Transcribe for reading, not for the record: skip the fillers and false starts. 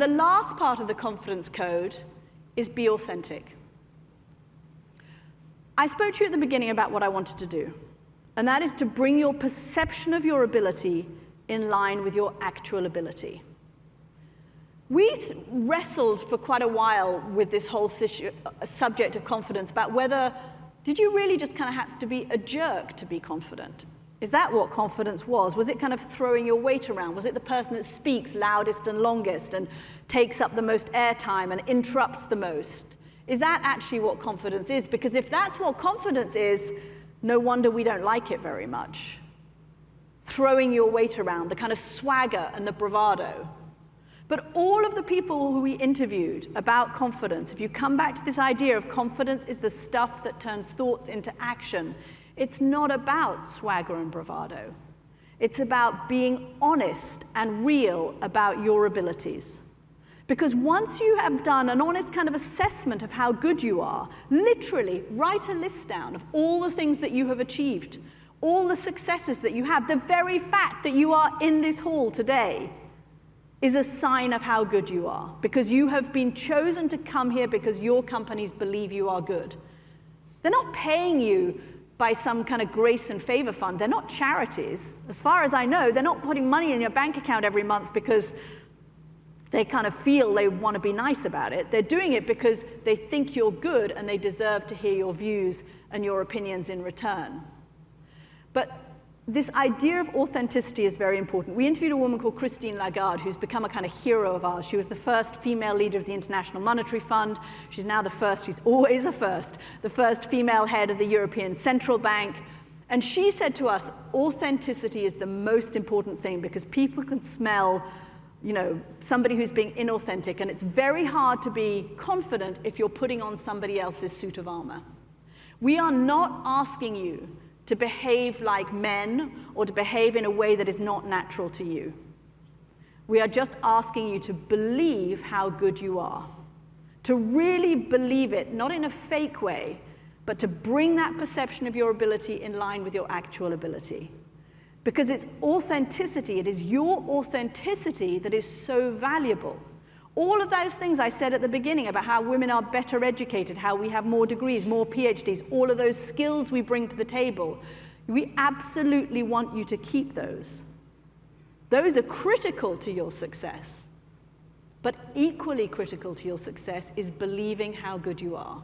The last part of the confidence code is be authentic. I spoke to you at the beginning about what I wanted to do, and that is to bring your perception of your ability in line with your actual ability. We wrestled for quite a while with this whole subject of confidence about whether, did you really just kind of have to be a jerk to be confident? Is that what confidence was? Was it kind of throwing your weight around? Was it the person that speaks loudest and longest and takes up the most airtime and interrupts the most? Is that actually what confidence is? Because if that's what confidence is, no wonder we don't like it very much. Throwing your weight around, the kind of swagger and the bravado. But all of the people who we interviewed about confidence, if you come back to this idea of confidence is the stuff that turns thoughts into action, it's not about swagger and bravado. It's about being honest and real about your abilities. Because once you have done an honest kind of assessment of how good you are, literally write a list down of all the things that you have achieved, all the successes that you have. The very fact that you are in this hall today is a sign of how good you are, because you have been chosen to come here because your companies believe you are good. They're not paying you by some kind of grace and favor fund. They're not charities. As far as I know, they're not putting money in your bank account every month because they kind of feel they want to be nice about it. They're doing it because they think you're good and they deserve to hear your views and your opinions in return. But this idea of authenticity is very important. We interviewed a woman called Christine Lagarde, who's become a kind of hero of ours. She was the first female leader of the International Monetary Fund. She's now the first, she's always a first, the first female head of the European Central Bank. And she said to us, authenticity is the most important thing because people can smell, you know, somebody who's being inauthentic, and it's very hard to be confident if you're putting on somebody else's suit of armor. We are not asking you to behave like men or to behave in a way that is not natural to you. We are just asking you to believe how good you are, to really believe it, not in a fake way, but to bring that perception of your ability in line with your actual ability. Because it's authenticity, it is your authenticity that is so valuable. All of those things I said at the beginning about how women are better educated, how we have more degrees, more PhDs, all of those skills we bring to the table, we absolutely want you to keep those. Those are critical to your success. But equally critical to your success is believing how good you are.